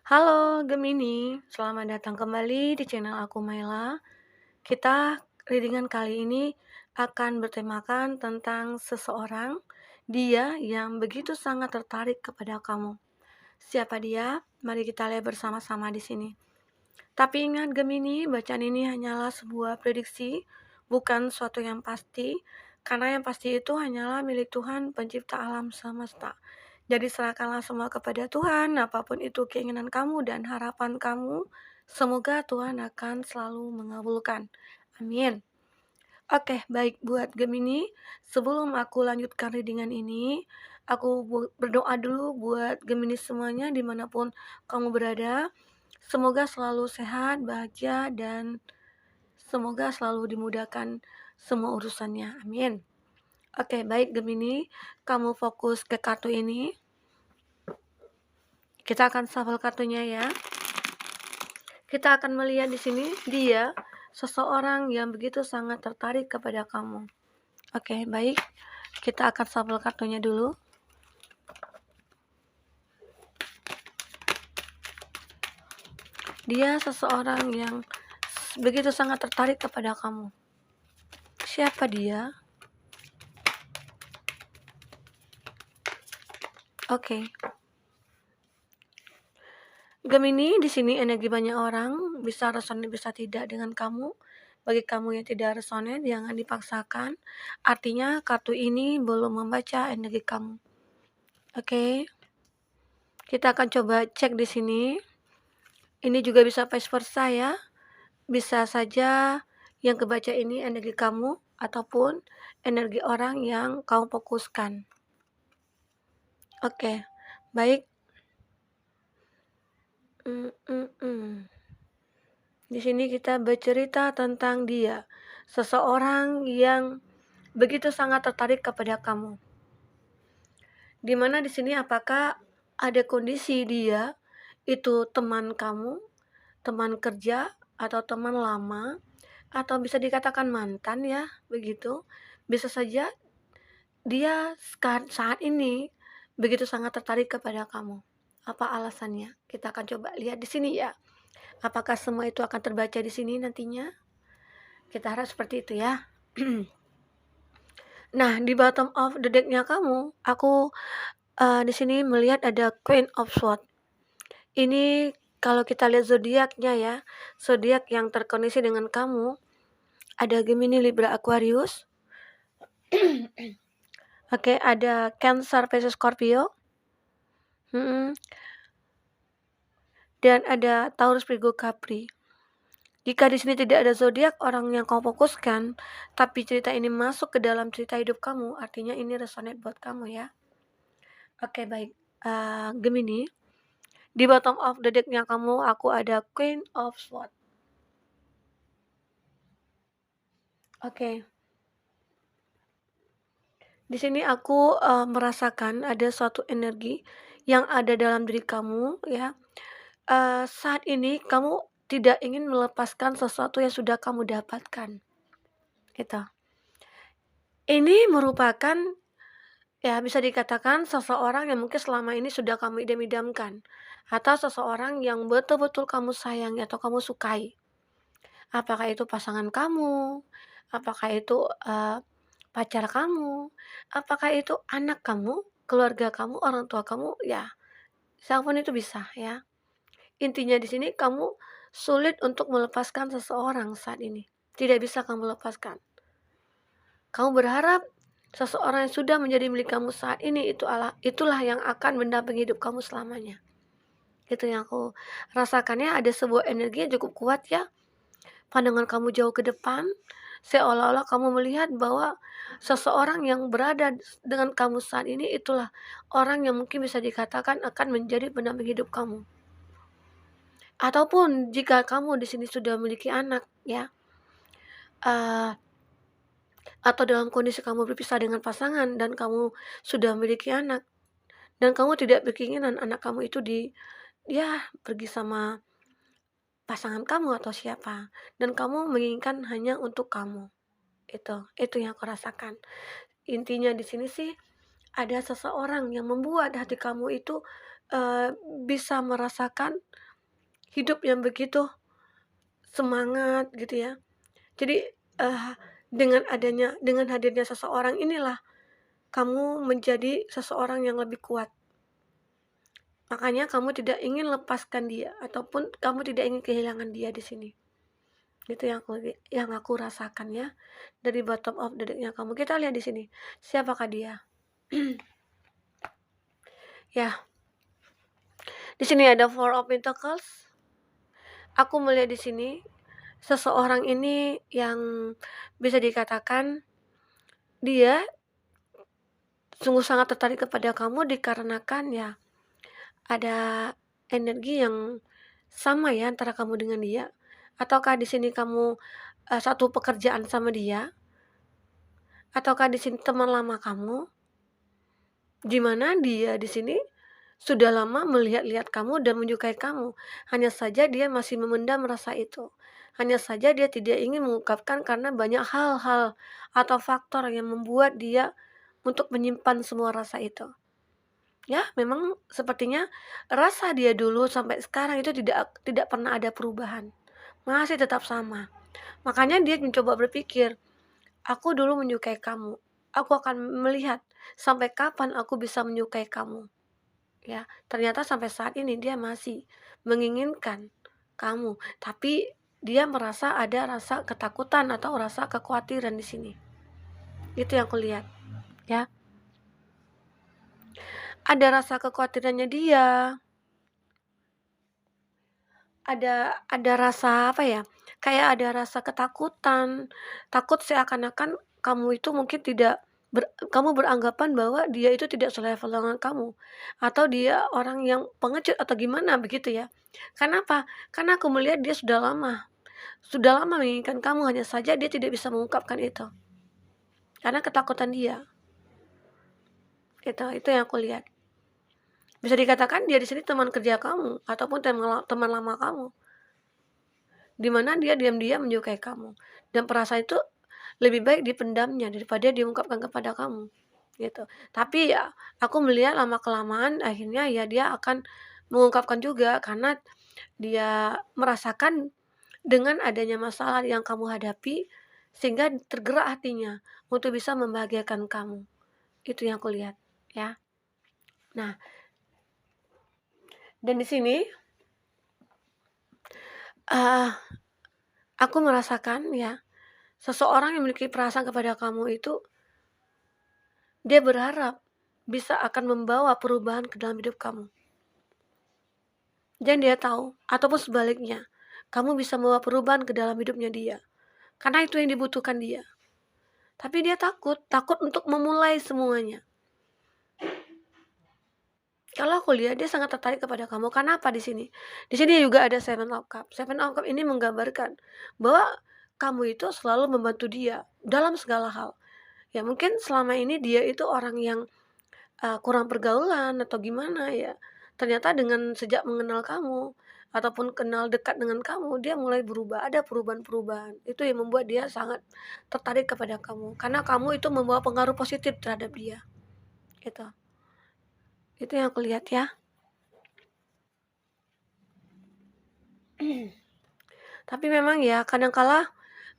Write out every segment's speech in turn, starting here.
Halo Gemini, selamat datang kembali di channel aku Maila. Kita readingan kali ini akan bertemakan tentang seseorang, dia yang begitu sangat tertarik kepada kamu. Siapa dia? Mari kita lihat bersama-sama di sini. Tapi ingat Gemini, bacaan ini hanyalah sebuah prediksi, bukan suatu yang pasti, karena yang pasti itu hanyalah milik Tuhan pencipta alam semesta. Jadi serahkanlah semua kepada Tuhan, apapun itu keinginan kamu dan harapan kamu, semoga Tuhan akan selalu mengabulkan. Amin. Oke, baik buat Gemini. Sebelum aku lanjutkan readingan ini, aku berdoa dulu buat Gemini semuanya dimanapun kamu berada. Semoga selalu sehat, bahagia, dan semoga selalu dimudahkan semua urusannya. Amin. Oke, baik Gemini, kamu fokus ke kartu ini. Kita akan shuffle kartunya ya. Kita akan melihat di sini dia seseorang yang begitu sangat tertarik kepada kamu. Oke, baik. Kita akan shuffle kartunya dulu. Dia seseorang yang begitu sangat tertarik kepada kamu. Siapa dia? Oke. Gemini, di sini energi banyak orang, bisa resonate bisa tidak dengan kamu. Bagi kamu yang tidak resonate, jangan dipaksakan. Artinya kartu ini belum membaca energi kamu. Oke. Kita akan coba cek di sini. Ini juga bisa vice versa ya. Bisa saja yang kebaca ini energi kamu ataupun energi orang yang kamu fokuskan. Oke. Baik. Di sini kita bercerita tentang dia, seseorang yang begitu sangat tertarik kepada kamu. Dimana di sini apakah ada kondisi dia itu teman kamu, teman kerja atau teman lama, atau bisa dikatakan mantan ya, begitu. Bisa saja dia saat ini begitu sangat tertarik kepada kamu. Apa alasannya? Kita akan coba lihat di sini ya. Apakah semua itu akan terbaca di sini nantinya? Kita harap seperti itu ya. Nah, di bottom of the deck-nya kamu, aku di sini melihat ada Queen of Swords. Ini kalau kita lihat zodiaknya ya, zodiak yang terkoneksi dengan kamu, ada Gemini, Libra, Aquarius. Oke, ada Cancer, Pisces, Scorpio. Dan ada Taurus, Virgo, Capri. Jika di sini tidak ada zodiak orang yang kamu fokuskan, tapi cerita ini masuk ke dalam cerita hidup kamu, artinya ini resonate buat kamu ya. Oke, baik. Gemini, di bottom of the deck-nya kamu, aku ada Queen of Swords. Oke. Di sini aku merasakan ada suatu energi yang ada dalam diri kamu ya. Saat ini kamu tidak ingin melepaskan sesuatu yang sudah kamu dapatkan. Gitu. Ini merupakan ya bisa dikatakan seseorang yang mungkin selama ini sudah kamu idam-idamkan, atau seseorang yang betul-betul kamu sayangi atau kamu sukai. Apakah itu pasangan kamu, apakah itu pacar kamu, apakah itu anak kamu, keluarga kamu, orang tua kamu, ya siapapun itu bisa ya. Intinya di sini kamu sulit untuk melepaskan seseorang saat ini. Tidak bisa kamu lepaskan. Kamu berharap seseorang yang sudah menjadi milik kamu saat ini itulah yang akan mendampingi hidup kamu selamanya. Itu yang aku rasakannya, ada sebuah energi yang cukup kuat ya. Pandangan kamu jauh ke depan, seolah-olah kamu melihat bahwa seseorang yang berada dengan kamu saat ini itulah orang yang mungkin bisa dikatakan akan menjadi pendamping hidup kamu. Ataupun jika kamu di sini sudah memiliki anak ya, atau dalam kondisi kamu berpisah dengan pasangan dan kamu sudah memiliki anak, dan kamu tidak berkeinginan anak kamu itu pergi sama pasangan kamu atau siapa, dan kamu menginginkan hanya untuk kamu. Itu yang aku rasakan. Intinya di sini sih ada seseorang yang membuat hati kamu itu bisa merasakan hidup yang begitu semangat gitu ya. Jadi, dengan hadirnya seseorang inilah kamu menjadi seseorang yang lebih kuat. Makanya kamu tidak ingin lepaskan dia ataupun kamu tidak ingin kehilangan dia di sini. Itu yang aku rasakan ya, dari bottom of the deck-nya kamu. Kita lihat di sini, siapakah dia? Ya, di sini ada Four of Pentacles. Aku melihat di sini seseorang ini yang bisa dikatakan dia sungguh sangat tertarik kepada kamu dikarenakan ya ada energi yang sama ya antara kamu dengan dia. Ataukah di sini kamu satu pekerjaan sama dia? Ataukah di sini teman lama kamu? Di mana dia di sini sudah lama melihat-lihat kamu dan menyukai kamu. Hanya saja dia masih memendam rasa itu. Hanya saja dia tidak ingin mengungkapkan karena banyak hal-hal atau faktor yang membuat dia untuk menyimpan semua rasa itu. Ya, memang sepertinya rasa dia dulu sampai sekarang itu tidak pernah ada perubahan. Masih tetap sama. Makanya dia mencoba berpikir, aku dulu menyukai kamu. Aku akan melihat sampai kapan aku bisa menyukai kamu. Ya, ternyata sampai saat ini dia masih menginginkan kamu, tapi dia merasa ada rasa ketakutan atau rasa kekhawatiran di sini. Itu yang aku lihat, ya. Ada rasa kekhawatirannya dia. Ada rasa apa ya, kayak ada rasa ketakutan, takut seakan-akan kamu itu mungkin kamu beranggapan bahwa dia itu tidak selevel dengan kamu, atau dia orang yang pengecut atau gimana begitu ya. Kenapa? Karena aku melihat dia sudah lama menginginkan kamu, hanya saja dia tidak bisa mengungkapkan itu, karena ketakutan dia. Itu yang aku lihat. Bisa dikatakan dia di sini teman kerja kamu, ataupun teman lama kamu. Di mana dia diam-diam menyukai kamu, dan perasaan itu lebih baik dipendamnya daripada diungkapkan kepada kamu, gitu. Tapi ya, aku melihat lama-kelamaan akhirnya ya dia akan mengungkapkan juga karena dia merasakan dengan adanya masalah yang kamu hadapi, sehingga tergerak hatinya untuk bisa membahagiakan kamu. Itu yang aku lihat, ya. Nah, dan di sini, aku merasakan ya, seseorang yang memiliki perasaan kepada kamu itu, dia berharap bisa akan membawa perubahan ke dalam hidup kamu. Dan dia tahu, ataupun sebaliknya, kamu bisa membawa perubahan ke dalam hidupnya dia. Karena itu yang dibutuhkan dia. Tapi dia takut untuk memulai semuanya. Kalau aku lihat dia sangat tertarik kepada kamu. Karena apa di sini? Di sini juga ada Seven of Cups. Seven of Cups ini menggambarkan bahwa kamu itu selalu membantu dia dalam segala hal. Ya mungkin selama ini dia itu orang yang kurang pergaulan atau gimana ya. Ternyata dengan sejak mengenal kamu ataupun kenal dekat dengan kamu, dia mulai berubah, ada perubahan-perubahan. Itu yang membuat dia sangat tertarik kepada kamu. Karena kamu itu membawa pengaruh positif terhadap dia. Gitu. Itu yang aku lihat ya. Tapi memang ya kadang-kala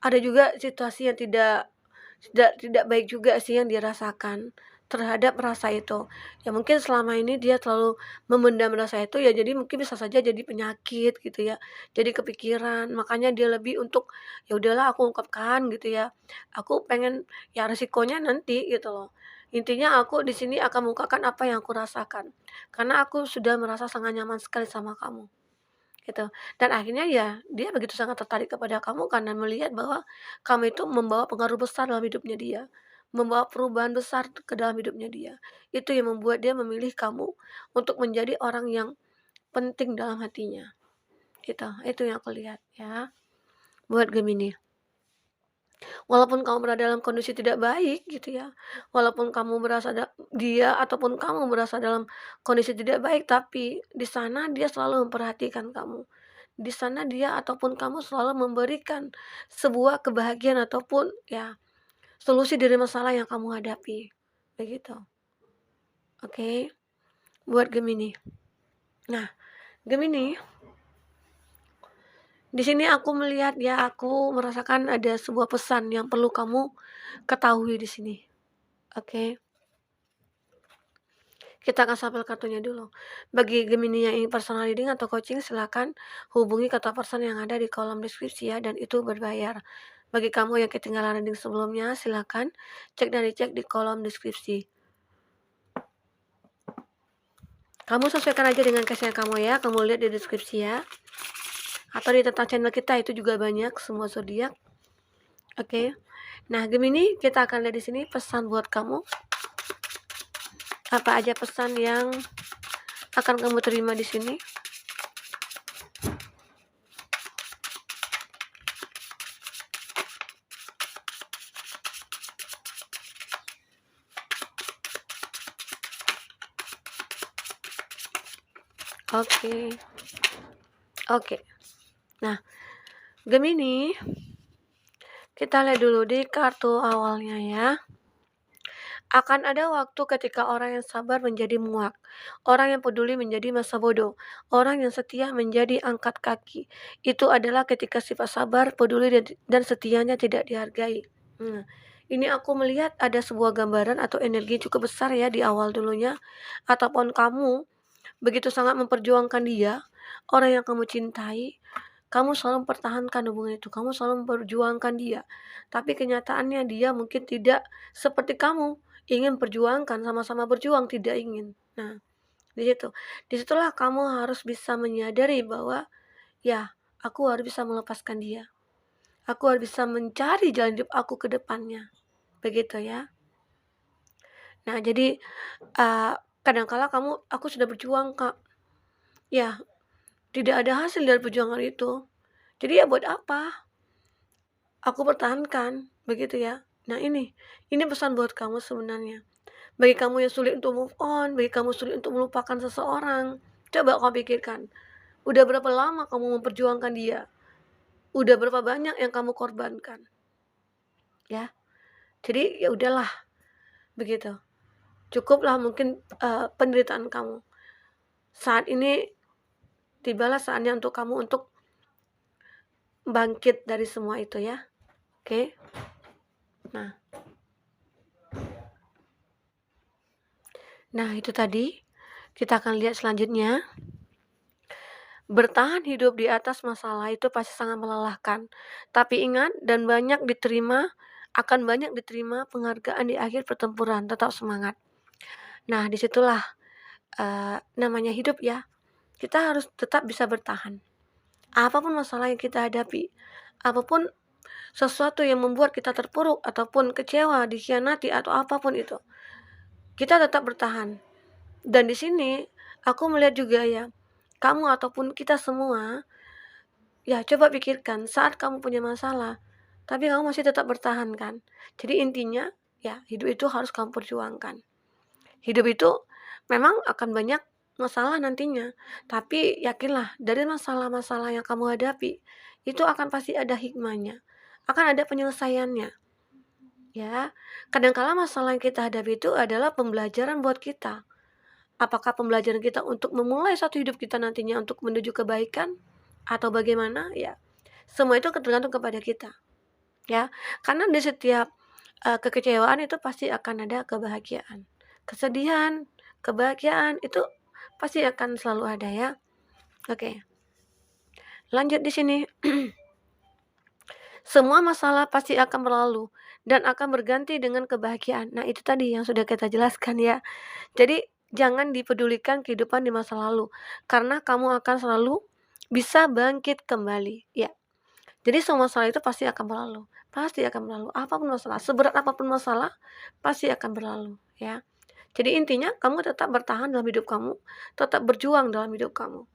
ada juga situasi yang tidak baik juga sih yang dirasakan terhadap rasa itu. Ya mungkin selama ini dia terlalu memendam rasa itu ya, jadi mungkin bisa saja jadi penyakit gitu ya. Jadi kepikiran, makanya dia lebih untuk ya udahlah aku ungkapkan gitu ya. Aku pengen ya resikonya nanti gitu loh. Intinya aku di sini akan mengungkapkan apa yang aku rasakan. Karena aku sudah merasa sangat nyaman sekali sama kamu. Gitu. Dan akhirnya ya dia begitu sangat tertarik kepada kamu karena melihat bahwa kamu itu membawa pengaruh besar dalam hidupnya dia, membawa perubahan besar ke dalam hidupnya dia. Itu yang membuat dia memilih kamu untuk menjadi orang yang penting dalam hatinya. Itu yang aku lihat ya. Buat Gemini. Walaupun kamu berada dalam kondisi tidak baik gitu ya, walaupun kamu dia ataupun kamu berasa dalam kondisi tidak baik, tapi di sana dia selalu memperhatikan kamu. Di sana dia ataupun kamu selalu memberikan sebuah kebahagiaan ataupun ya solusi dari masalah yang kamu hadapi. Begitu. Oke, buat Gemini. Nah, Gemini, Di sini aku melihat ya, aku merasakan ada sebuah pesan yang perlu kamu ketahui di sini. Oke, kita akan sampel kartunya dulu. Bagi Gemini yang ingin personal reading atau coaching, silakan hubungi kontak person yang ada di kolom deskripsi ya, dan itu berbayar. Bagi kamu yang ketinggalan reading sebelumnya, silakan cek dan dicek di kolom deskripsi. Kamu sesuaikan aja dengan case-nya kamu ya, kamu lihat di deskripsi ya. Atau di tentang channel kita itu juga banyak semua zodiak. Oke. Nah, Gemini, kita akan lihat di sini pesan buat kamu. Apa aja pesan yang akan kamu terima di sini? Oke. Oke. Nah, Gemini, kita lihat dulu di kartu awalnya ya. Akan ada waktu ketika orang yang sabar menjadi muak, orang yang peduli menjadi masa bodoh, orang yang setia menjadi angkat kaki. Itu adalah ketika sifat sabar, peduli, dan setianya tidak dihargai. Nah, ini aku melihat ada sebuah gambaran atau energi cukup besar ya di awal dulunya. Ataupun kamu begitu sangat memperjuangkan dia, orang yang kamu cintai, kamu selalu mempertahankan hubungan itu, kamu selalu memperjuangkan dia. Tapi kenyataannya dia mungkin tidak seperti kamu, ingin perjuangkan, sama-sama berjuang, tidak ingin. Nah, di situ. Disitulah kamu harus bisa menyadari bahwa, ya, aku harus bisa melepaskan dia. Aku harus bisa mencari jalan hidup aku ke depannya. Begitu ya. Nah, jadi kadangkala aku sudah berjuang, Kak. Ya, tidak ada hasil dari perjuangan itu. Jadi ya buat apa? Aku pertahankan, begitu ya. Nah, ini pesan buat kamu sebenarnya. Bagi kamu yang sulit untuk move on, bagi kamu sulit untuk melupakan seseorang, coba kau pikirkan, udah berapa lama kamu memperjuangkan dia? Udah berapa banyak yang kamu korbankan? Ya. Jadi ya udahlah, begitu. Cukuplah mungkin penderitaan kamu. Saat ini tibalah saatnya untuk kamu untuk bangkit dari semua itu ya. Oke. Nah, itu tadi. Kita akan lihat selanjutnya. Bertahan hidup di atas masalah itu pasti sangat melelahkan. Tapi ingat, akan banyak diterima penghargaan di akhir pertempuran. Tetap semangat. Nah, disitulah namanya hidup ya. Kita harus tetap bisa bertahan. Apapun masalah yang kita hadapi, apapun sesuatu yang membuat kita terpuruk ataupun kecewa, dikhianati atau apapun itu, kita tetap bertahan. Dan di sini aku melihat juga ya, kamu ataupun kita semua, ya coba pikirkan saat kamu punya masalah, tapi kamu masih tetap bertahan kan. Jadi intinya ya hidup itu harus kamu perjuangkan. Hidup itu memang akan banyak masalah nantinya, tapi yakinlah dari masalah-masalah yang kamu hadapi, itu akan pasti ada hikmahnya, akan ada penyelesaiannya. Ya, kadangkala masalah yang kita hadapi itu adalah pembelajaran buat kita. Apakah pembelajaran kita untuk memulai satu hidup kita nantinya untuk menuju kebaikan atau bagaimana? Ya, semua itu tergantung kepada kita. Ya, karena di setiap kekecewaan itu pasti akan ada kebahagiaan. Kesedihan, kebahagiaan itu pasti akan selalu ada ya. Oke. Lanjut di sini. Semua masalah pasti akan berlalu dan akan berganti dengan kebahagiaan. Nah, itu tadi yang sudah kita jelaskan ya. Jadi, jangan dipedulikan kehidupan di masa lalu, karena kamu akan selalu bisa bangkit kembali. Ya. Jadi semua masalah itu pasti akan berlalu. Pasti akan berlalu. Apapun masalah, seberat apapun masalah, pasti akan berlalu. Ya. Jadi intinya kamu tetap bertahan dalam hidup kamu, tetap berjuang dalam hidup kamu.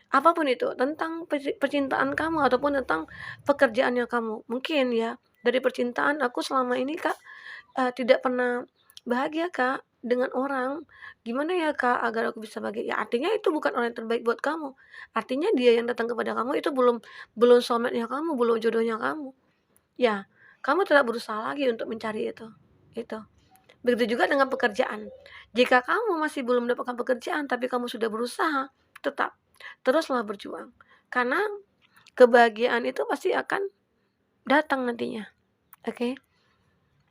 Apapun itu, tentang percintaan kamu ataupun tentang pekerjaannya kamu. Mungkin ya, dari percintaan aku selama ini Kak, tidak pernah bahagia Kak, dengan orang. Gimana ya Kak, agar aku bisa bahagia? Ya artinya itu bukan orang yang terbaik buat kamu. Artinya dia yang datang kepada kamu itu belum soulmate-nya kamu, belum jodohnya kamu. Ya, kamu tetap berusaha lagi untuk mencari itu. Itu. Begitu juga dengan pekerjaan. Jika kamu masih belum mendapatkan pekerjaan tapi kamu sudah berusaha, tetap teruslah berjuang. Karena kebahagiaan itu pasti akan datang nantinya, oke?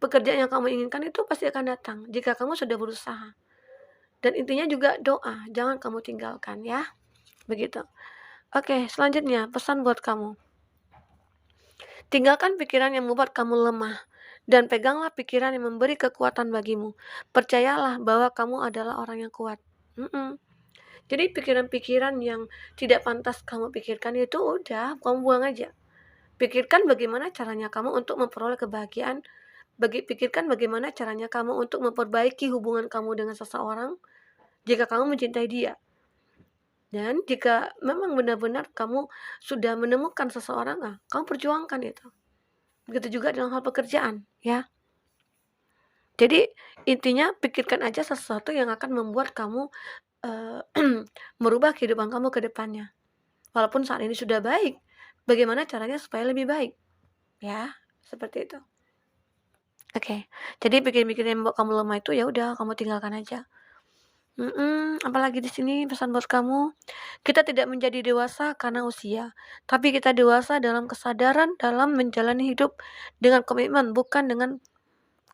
Pekerjaan yang kamu inginkan itu pasti akan datang jika kamu sudah berusaha. Dan intinya juga doa, jangan kamu tinggalkan ya, begitu. Oke, selanjutnya pesan buat kamu. Tinggalkan pikiran yang membuat kamu lemah dan peganglah pikiran yang memberi kekuatan bagimu. Percayalah bahwa kamu adalah orang yang kuat. Jadi pikiran-pikiran yang tidak pantas kamu pikirkan itu udah, kamu buang aja. Pikirkan bagaimana caranya kamu untuk memperoleh kebahagiaan. Pikirkan bagaimana caranya kamu untuk memperbaiki hubungan kamu dengan seseorang jika kamu mencintai dia. Dan jika memang benar-benar kamu sudah menemukan seseorang, kamu perjuangkan itu. Begitu juga dalam hal pekerjaan, ya. Jadi intinya pikirkan aja sesuatu yang akan membuat kamu merubah kehidupan kamu ke depannya. Walaupun saat ini sudah baik, bagaimana caranya supaya lebih baik? Ya, seperti itu. Oke, jadi pikir-pikir yang membuat kamu lemah itu ya udah kamu tinggalkan aja. Apalagi di sini pesan buat kamu, kita tidak menjadi dewasa karena usia, tapi kita dewasa dalam kesadaran dalam menjalani hidup dengan komitmen, bukan dengan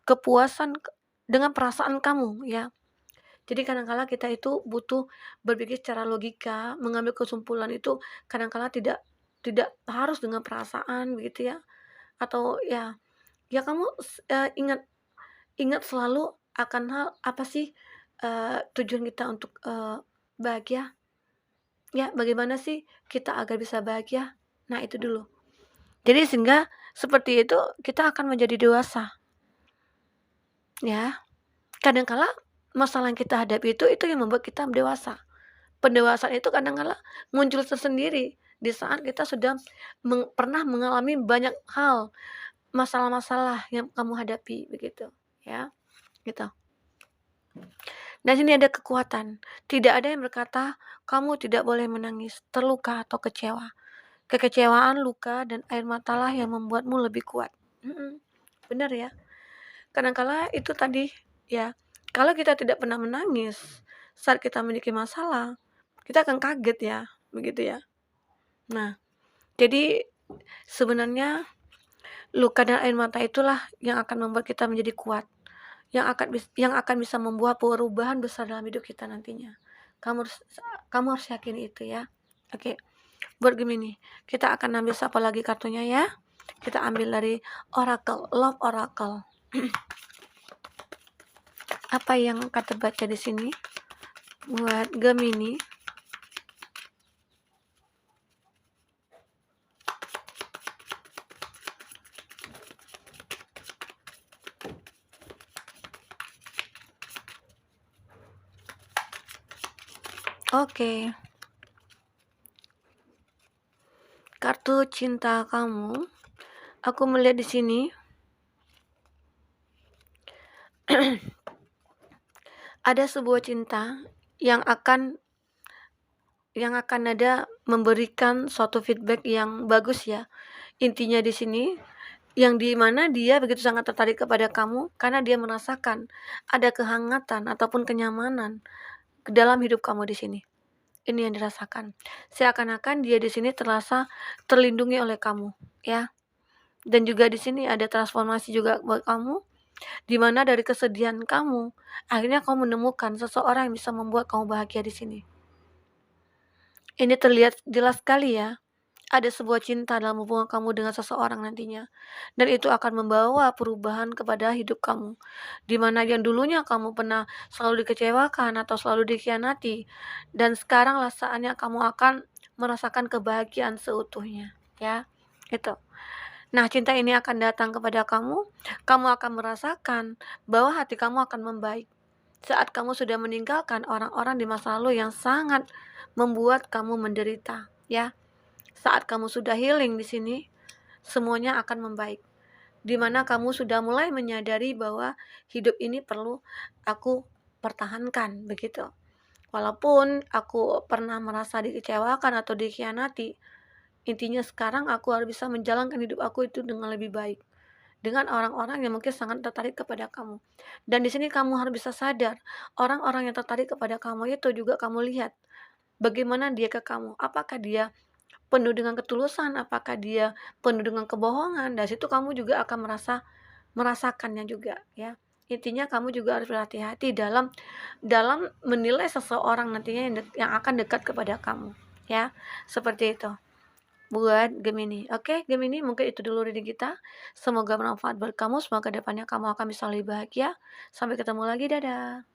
kepuasan, dengan perasaan kamu, ya. Jadi kadang-kala kita itu butuh berpikir secara logika, mengambil kesimpulan itu kadang-kala tidak tidak harus dengan perasaan begitu ya, atau ya kamu ingat selalu akan hal apa sih, tujuan kita untuk, bahagia, ya bagaimana sih kita agar bisa bahagia? Nah itu dulu. Jadi sehingga seperti itu kita akan menjadi dewasa, ya. Kadang-kala masalah yang kita hadapi itu yang membuat kita dewasa. Pendewasaan itu kadang-kala muncul tersendiri di saat kita sudah pernah mengalami banyak hal, masalah-masalah yang kamu hadapi begitu, ya, gitu. Dan sini ada kekuatan. Tidak ada yang berkata, kamu tidak boleh menangis, terluka atau kecewa. Kekecewaan, luka, dan air matalah yang membuatmu lebih kuat. Benar ya. Kadang-kala itu tadi, ya, kalau kita tidak pernah menangis saat kita memiliki masalah, kita akan kaget ya, begitu ya. Nah, jadi sebenarnya luka dan air mata itulah yang akan membuat kita menjadi kuat, yang akan bisa membuat perubahan besar dalam hidup kita nantinya. Kamu harus yakin itu ya. Oke. Buat Gemini, kita akan ambil siapa lagi kartunya ya. Kita ambil dari Oracle, Love Oracle. Apa yang akan terbaca di sini buat Gemini? Oke. Kartu cinta kamu, aku melihat di sini ada sebuah cinta yang akan ada memberikan suatu feedback yang bagus ya. Intinya di sini yang di mana dia begitu sangat tertarik kepada kamu karena dia merasakan ada kehangatan ataupun kenyamanan dalam hidup kamu di sini. Ini yang dirasakan. Seakan-akan dia di sini terasa terlindungi oleh kamu, ya. Dan juga di sini ada transformasi juga buat kamu, di mana dari kesedihan kamu, akhirnya kamu menemukan seseorang yang bisa membuat kamu bahagia di sini. Ini terlihat jelas sekali ya. Ada sebuah cinta dalam hubungan kamu dengan seseorang nantinya. Dan itu akan membawa perubahan kepada hidup kamu. Dimana yang dulunya kamu pernah selalu dikecewakan atau selalu dikhianati. Dan sekarang saatnya kamu akan merasakan kebahagiaan seutuhnya. Ya, itu. Nah, cinta ini akan datang kepada kamu. Kamu akan merasakan bahwa hati kamu akan membaik. Saat kamu sudah meninggalkan orang-orang di masa lalu yang sangat membuat kamu menderita. Ya. Saat kamu sudah healing di sini, semuanya akan membaik. Dimana kamu sudah mulai menyadari bahwa hidup ini perlu aku pertahankan, begitu. Walaupun aku pernah merasa dikecewakan atau dikhianati, intinya sekarang aku harus bisa menjalankan hidup aku itu dengan lebih baik. Dengan orang-orang yang mungkin sangat tertarik kepada kamu. Dan di sini kamu harus bisa sadar, orang-orang yang tertarik kepada kamu itu juga kamu lihat bagaimana dia ke kamu. Apakah dia penuh dengan ketulusan, apakah dia penuh dengan kebohongan, dari situ kamu juga akan merasakannya juga ya. Intinya kamu juga harus berhati-hati dalam dalam menilai seseorang nantinya yang akan dekat kepada kamu, ya. Seperti itu buat Gemini. Oke, Gemini mungkin itu dulu reading kita. Semoga bermanfaat buat kamu, semoga ke depannya kamu akan bisa lebih bahagia. Sampai ketemu lagi, dadah.